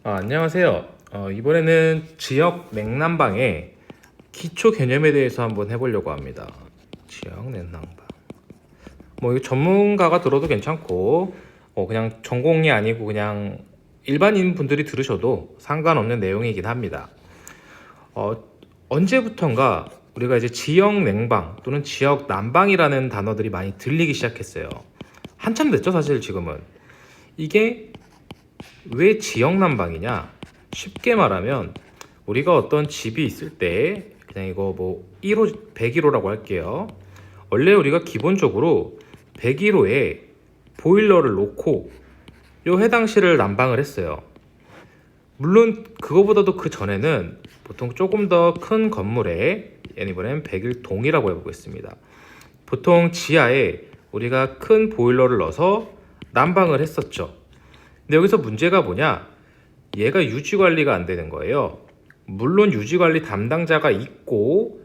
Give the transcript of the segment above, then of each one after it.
안녕하세요. 이번에는 지역 냉난방의 기초 개념에 대해서 한번 해보려고 합니다. 지역 냉난방. 이거 전문가가 들어도 괜찮고, 그냥 전공이 아니고 그냥 일반인 분들이 들으셔도 상관없는 내용이긴 합니다. 어, 언제부턴가 우리가 이제 지역 냉방 또는 지역 난방이라는 단어들이 많이 들리기 시작했어요. 한참 됐죠, 사실 지금은. 이게 왜 지역 난방이냐? 쉽게 말하면 우리가 어떤 집이 있을 때 그냥 이거 1호, 101호라고 할게요. 원래 우리가 기본적으로 101호에 보일러를 놓고 요 해당시를 난방을 했어요. 물론 그거보다도 그 전에는 보통 조금 더 큰 건물에, 이번엔 101동이라고 해보겠습니다. 보통 지하에 우리가 큰 보일러를 넣어서 난방을 했었죠. 근데 여기서 문제가 뭐냐? 얘가 유지 관리가 안 되는 거예요. 물론 유지 관리 담당자가 있고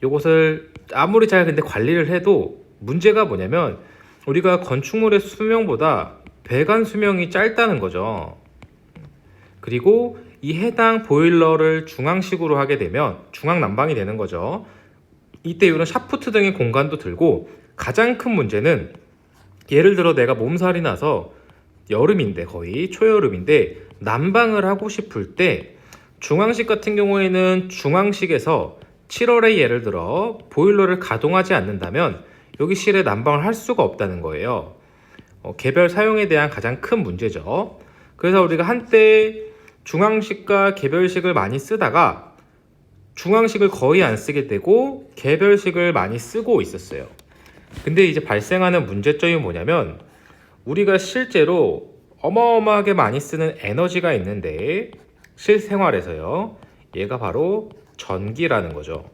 이것을 아무리 잘 근데 관리를 해도 문제가 뭐냐면 우리가 건축물의 수명보다 배관 수명이 짧다는 거죠. 그리고 이 해당 보일러를 중앙식으로 하게 되면 중앙 난방이 되는 거죠. 이때 이런 샤프트 등의 공간도 들고, 가장 큰 문제는 예를 들어 내가 몸살이 나서 여름인데, 거의 초여름인데 난방을 하고 싶을 때 중앙식 같은 경우에는 중앙식에서 7월에 예를 들어 보일러를 가동하지 않는다면 여기 실에 난방을 할 수가 없다는 거예요. 개별 사용에 대한 가장 큰 문제죠. 그래서 우리가 한때 중앙식과 개별식을 많이 쓰다가 중앙식을 거의 안 쓰게 되고 개별식을 많이 쓰고 있었어요. 근데 이제 발생하는 문제점이 뭐냐면 우리가 실제로 어마어마하게 많이 쓰는 에너지가 있는데 실생활에서요, 얘가 바로 전기라는 거죠.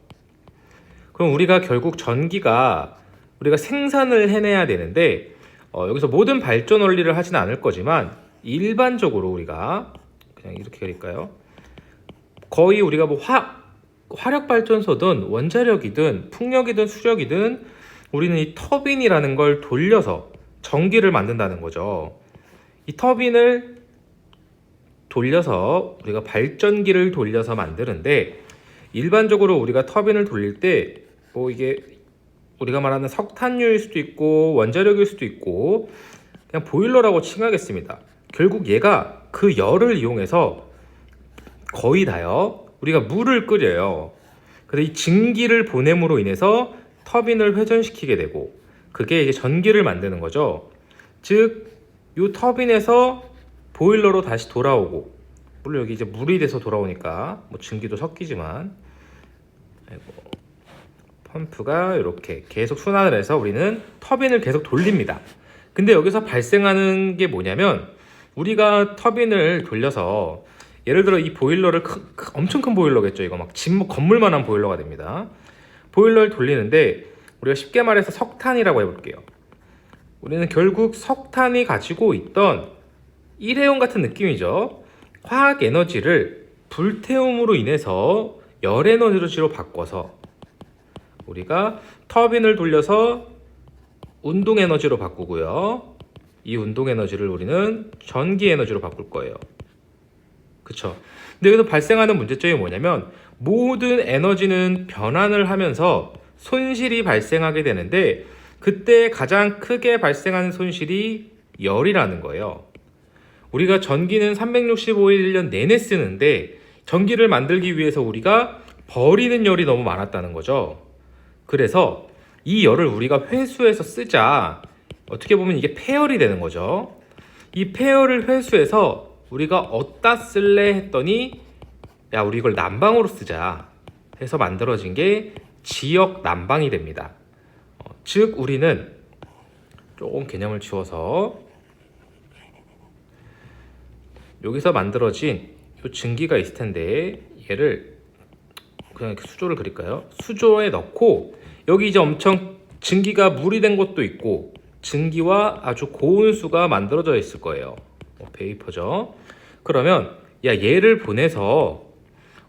그럼 우리가 결국 전기가 우리가 생산을 해내야 되는데 여기서 모든 발전 원리를 하지는 않을 거지만 일반적으로 우리가 그냥 이렇게 그릴까요? 거의 우리가 화력발전소든 원자력이든 풍력이든 수력이든 우리는 이 터빈이라는 걸 돌려서 전기를 만든다는 거죠. 이 터빈을 돌려서 우리가 발전기를 돌려서 만드는데, 일반적으로 우리가 터빈을 돌릴 때 이게 우리가 말하는 석탄유일 수도 있고 원자력일 수도 있고 그냥 보일러라고 칭하겠습니다. 결국 얘가 그 열을 이용해서 거의 다요, 우리가 물을 끓여요. 그래서 이 증기를 보냄으로 인해서 터빈을 회전시키게 되고 그게 이제 전기를 만드는 거죠. 즉, 이 터빈에서 보일러로 다시 돌아오고, 물론 여기 이제 물이 돼서 돌아오니까 증기도 섞이지만, 펌프가 이렇게 계속 순환을 해서 우리는 터빈을 계속 돌립니다. 근데 여기서 발생하는 게 뭐냐면 우리가 터빈을 돌려서 예를 들어 이 보일러를 엄청 큰 보일러겠죠. 이거 막 건물만한 보일러가 됩니다. 보일러를 돌리는데 우리가 쉽게 말해서 석탄이라고 해볼게요. 우리는 결국 석탄이 가지고 있던 일회용 같은 느낌이죠. 화학 에너지를 불태움으로 인해서 열 에너지로 바꿔서 우리가 터빈을 돌려서 운동 에너지로 바꾸고요. 이 운동 에너지를 우리는 전기 에너지로 바꿀 거예요. 그쵸? 근데 여기서 발생하는 문제점이 뭐냐면 모든 에너지는 변환을 하면서 손실이 발생하게 되는데, 그때 가장 크게 발생하는 손실이 열이라는 거예요. 우리가 전기는 365일 1년 내내 쓰는데 전기를 만들기 위해서 우리가 버리는 열이 너무 많았다는 거죠. 그래서 이 열을 우리가 회수해서 쓰자. 어떻게 보면 이게 폐열이 되는 거죠. 이 폐열을 회수해서 우리가 어디다 쓸래 했더니 야, 우리 이걸 난방으로 쓰자 해서 만들어진 게 지역 난방이 됩니다. 즉 우리는 조금 개념을 지워서 여기서 만들어진 이 증기가 있을 텐데 얘를 그냥 이렇게 수조를 그릴까요? 수조에 넣고 여기 이제 엄청 증기가 물이 된 것도 있고 증기와 아주 고온수가 만들어져 있을 거예요. 베이퍼죠. 그러면 얘를 보내서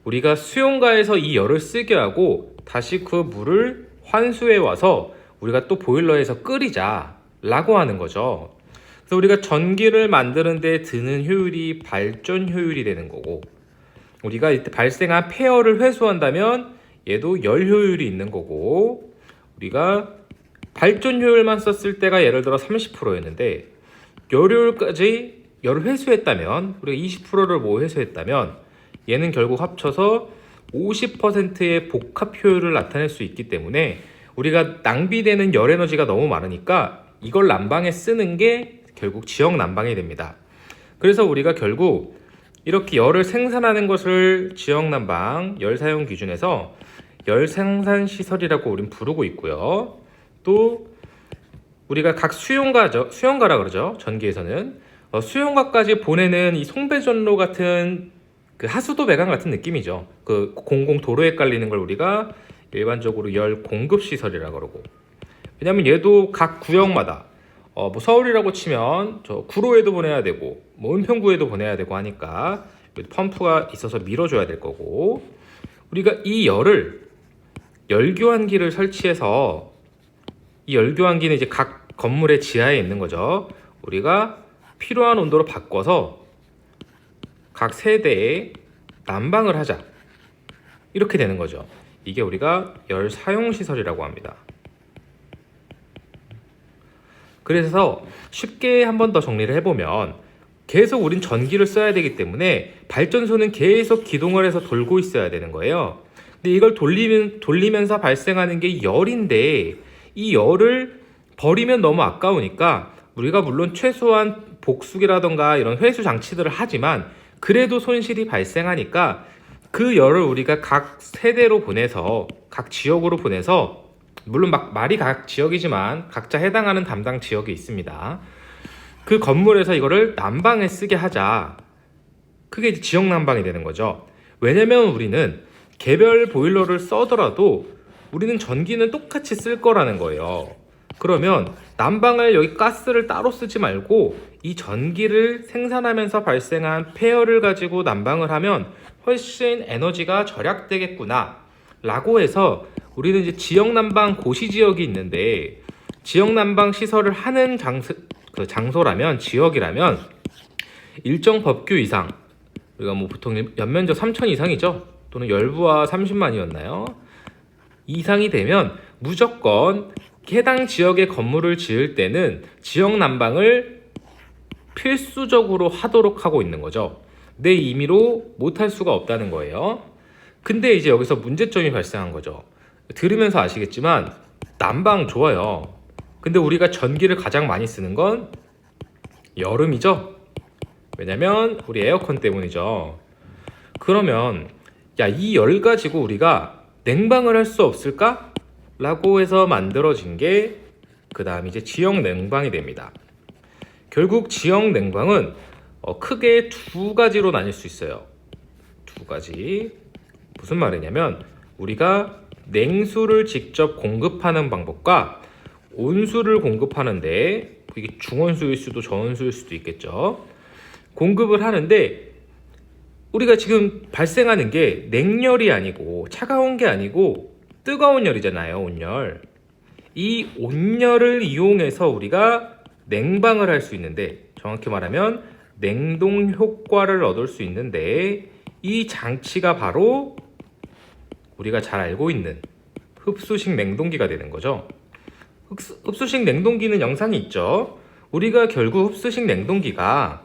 우리가 수용가에서 이 열을 쓰게 하고 다시 그 물을 환수해 와서 우리가 또 보일러에서 끓이자 라고 하는 거죠. 그래서 우리가 전기를 만드는 데 드는 효율이 발전 효율이 되는 거고, 우리가 이때 발생한 폐열을 회수한다면 얘도 열 효율이 있는 거고, 우리가 발전 효율만 썼을 때가 예를 들어 30%였는데 열 효율까지 열을 회수했다면, 우리가 20%를 뭐 회수했다면 얘는 결국 합쳐서 50%의 복합 효율을 나타낼 수 있기 때문에 우리가 낭비되는 열 에너지가 너무 많으니까 이걸 난방에 쓰는 게 결국 지역 난방이 됩니다. 그래서 우리가 결국 이렇게 열을 생산하는 것을 지역 난방 열 사용 기준에서 열 생산 시설이라고 우린 부르고 있고요. 또 우리가 각 수용가라 그러죠. 전기에서는 수용가까지 보내는 이 송배전로 같은 그 하수도 배관 같은 느낌이죠. 그 공공 도로에 깔리는 걸 우리가 일반적으로 열 공급 시설이라 그러고, 왜냐면 얘도 각 구역마다 뭐 서울이라고 치면 저 구로에도 보내야 되고 뭐 은평구에도 보내야 되고 하니까 펌프가 있어서 밀어줘야 될 거고, 우리가 이 열을 열교환기를 설치해서 이 열교환기는 이제 각 건물의 지하에 있는 거죠. 우리가 필요한 온도로 바꿔서 각 세대에 난방을 하자, 이렇게 되는 거죠. 이게 우리가 열 사용 시설이라고 합니다. 그래서 쉽게 한 번 더 정리를 해보면, 계속 우린 전기를 써야 되기 때문에 발전소는 계속 기동을 해서 돌고 있어야 되는 거예요. 근데 이걸 돌리면서 발생하는 게 열인데, 이 열을 버리면 너무 아까우니까 우리가 물론 최소한 복수기라던가 이런 회수 장치들을 하지만 그래도 손실이 발생하니까 그 열을 우리가 각 세대로 보내서, 각 지역으로 보내서, 물론 말이 각 지역이지만 각자 해당하는 담당 지역이 있습니다. 그 건물에서 이거를 난방에 쓰게 하자. 그게 이제 지역 난방이 되는 거죠. 왜냐면 우리는 개별 보일러를 써더라도 우리는 전기는 똑같이 쓸 거라는 거예요. 그러면 난방을 여기 가스를 따로 쓰지 말고 이 전기를 생산하면서 발생한 폐열을 가지고 난방을 하면 훨씬 에너지가 절약되겠구나 라고 해서 우리는 이제 지역 난방 고시 지역이 있는데, 지역 난방 시설을 하는 장소라면, 지역이라면 일정 법규 이상, 우리가 뭐 보통 연면적 3,000 이상이죠. 또는 열부하 30만이었나요? 이상이 되면 무조건 해당 지역의 건물을 지을 때는 지역 난방을 필수적으로 하도록 하고 있는 거죠. 내 임의로 못할 수가 없다는 거예요. 근데 이제 여기서 문제점이 발생한 거죠. 들으면서 아시겠지만 난방 좋아요. 근데 우리가 전기를 가장 많이 쓰는 건 여름이죠. 왜냐면 우리 에어컨 때문이죠. 그러면 이 열 가지고 우리가 냉방을 할 수 없을까? 라고 해서 만들어진 게 그 다음 이제 지역 냉방이 됩니다. 결국 지역 냉방은 크게 두 가지로 나뉠 수 있어요. 두 가지. 무슨 말이냐면 우리가 냉수를 직접 공급하는 방법과 온수를 공급하는데, 이게 중온수일 수도 저온수일 수도 있겠죠. 공급을 하는데 우리가 지금 발생하는 게 냉열이 아니고 차가운 게 아니고 뜨거운 열이잖아요. 온열. 이 온열을 이용해서 우리가 냉방을 할 수 있는데, 정확히 말하면 냉동 효과를 얻을 수 있는데, 이 장치가 바로 우리가 잘 알고 있는 흡수식 냉동기가 되는 거죠. 흡수식 냉동기는 영상이 있죠. 우리가 결국 흡수식 냉동기가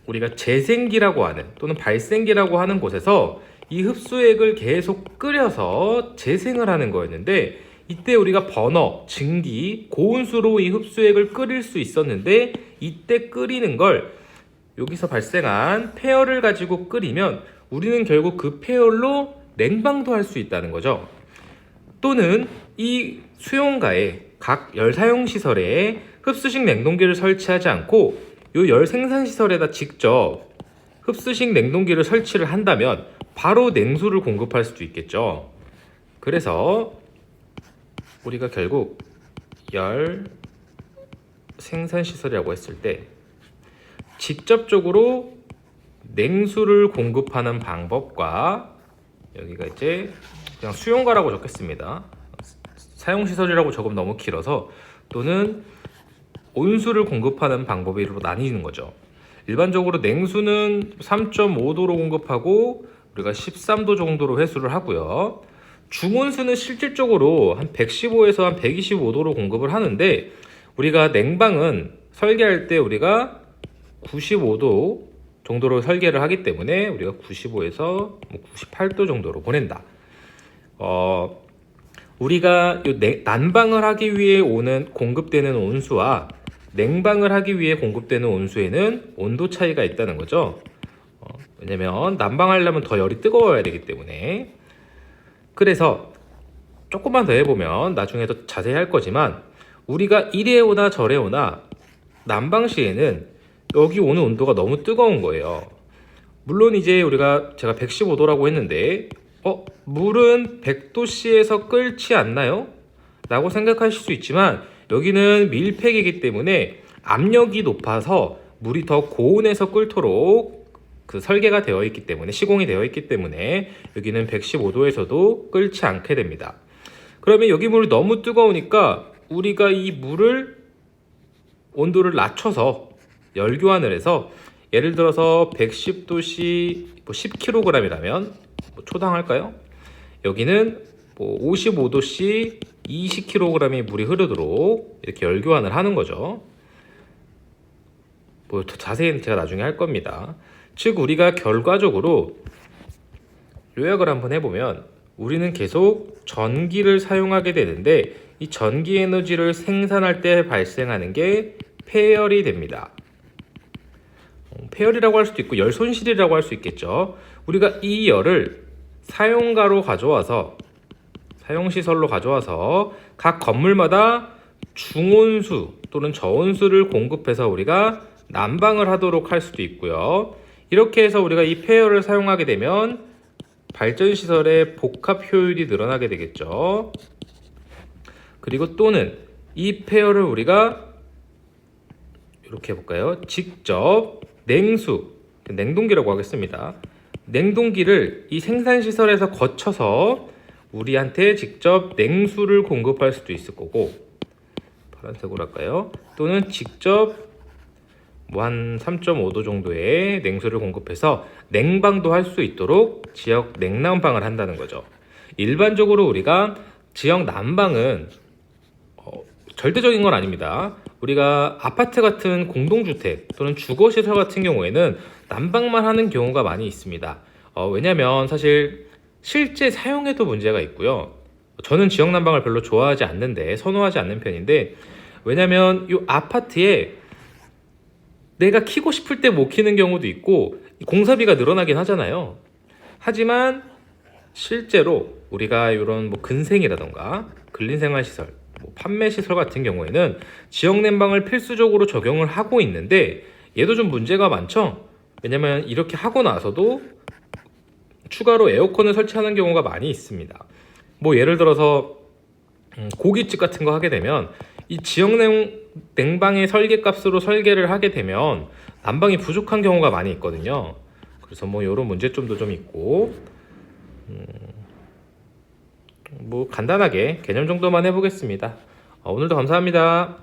우리가 재생기라고 하는, 또는 발생기라고 하는 곳에서 이 흡수액을 계속 끓여서 재생을 하는 거였는데, 이때 우리가 버너, 증기, 고온수로 이 흡수액을 끓일 수 있었는데, 이때 끓이는 걸 여기서 발생한 폐열을 가지고 끓이면 우리는 결국 그 폐열로 냉방도 할 수 있다는 거죠. 또는 이 수용가에 각 열 사용 시설에 흡수식 냉동기를 설치하지 않고 이 열 생산 시설에다 직접 흡수식 냉동기를 설치를 한다면 바로 냉수를 공급할 수도 있겠죠. 그래서 우리가 결국 열 생산 시설이라고 했을 때 직접적으로 냉수를 공급하는 방법과, 여기가 이제 그냥 수용가라고 적겠습니다. 사용시설이라고 적으면 너무 길어서, 또는 온수를 공급하는 방법으로 나뉘는 거죠. 일반적으로 냉수는 3.5도로 공급하고 우리가 13도 정도로 회수를 하고요. 중온수는 실질적으로 한 115에서 한 125도로 공급을 하는데 우리가 냉방은 설계할 때 우리가 95도 정도로 설계를 하기 때문에 우리가 95에서 98도 정도로 보낸다. 우리가 난방을 하기 위해 공급되는 온수와 냉방을 하기 위해 공급되는 온수에는 온도 차이가 있다는 거죠. 왜냐면 난방하려면 더 열이 뜨거워야 되기 때문에. 그래서 조금만 더 해보면 나중에 더 자세히 할 거지만 우리가 이래 오나 저래 오나 난방 시에는 여기 오는 온도가 너무 뜨거운 거예요. 물론 이제 제가 115도라고 했는데 물은 100도씨에서 끓지 않나요? 라고 생각하실 수 있지만 여기는 밀폐기이기 때문에 압력이 높아서 물이 더 고온에서 끓도록 설계가 되어 있기 때문에 시공이 되어 있기 때문에 여기는 115도에서도 끓지 않게 됩니다. 그러면 여기 물이 너무 뜨거우니까 우리가 이 물을 온도를 낮춰서 열교환을 해서 예를 들어서 110도씨 10kg이라면 초당할까요? 여기는 55도씨 20kg의 물이 흐르도록 이렇게 열교환을 하는 거죠. 더 자세히는 제가 나중에 할 겁니다. 즉 우리가 결과적으로 요약을 한번 해보면 우리는 계속 전기를 사용하게 되는데 이 전기 에너지를 생산할 때 발생하는 게 폐열이 됩니다. 폐열이라고 할 수도 있고 열 손실이라고 할 수 있겠죠. 우리가 이 열을 사용가로 가져와서 사용시설로 가져와서 각 건물마다 중온수 또는 저온수를 공급해서 우리가 난방을 하도록 할 수도 있고요. 이렇게 해서 우리가 이 폐열을 사용하게 되면 발전시설의 복합 효율이 늘어나게 되겠죠. 그리고 또는 이 폐열을 우리가 이렇게 해볼까요? 직접 냉수, 냉동기라고 하겠습니다. 냉동기를 이 생산시설에서 거쳐서 우리한테 직접 냉수를 공급할 수도 있을 거고, 파란색으로 할까요? 또는 직접 한 3.5도 정도의 냉수를 공급해서 냉방도 할 수 있도록 지역 냉난방을 한다는 거죠. 일반적으로 우리가 지역 난방은 절대적인 건 아닙니다. 우리가 아파트 같은 공동주택 또는 주거시설 같은 경우에는 난방만 하는 경우가 많이 있습니다. 왜냐면 사실 실제 사용에도 문제가 있고요. 저는 지역 난방을 별로 좋아하지 않는데 선호하지 않는 편인데 왜냐면 이 아파트에 내가 키고 싶을 때 못 키는 경우도 있고 공사비가 늘어나긴 하잖아요. 하지만 실제로 우리가 이런 근생이라던가 근린생활시설, 판매시설 같은 경우에는 지역 난방을 필수적으로 적용을 하고 있는데 얘도 좀 문제가 많죠. 왜냐면 이렇게 하고 나서도 추가로 에어컨을 설치하는 경우가 많이 있습니다. 예를 들어서 고깃집 같은 거 하게 되면 이 지역 냉방의 설계값으로 설계를 하게 되면 난방이 부족한 경우가 많이 있거든요. 그래서 이런 문제점도 좀 있고 간단하게 개념 정도만 해보겠습니다. 오늘도 감사합니다.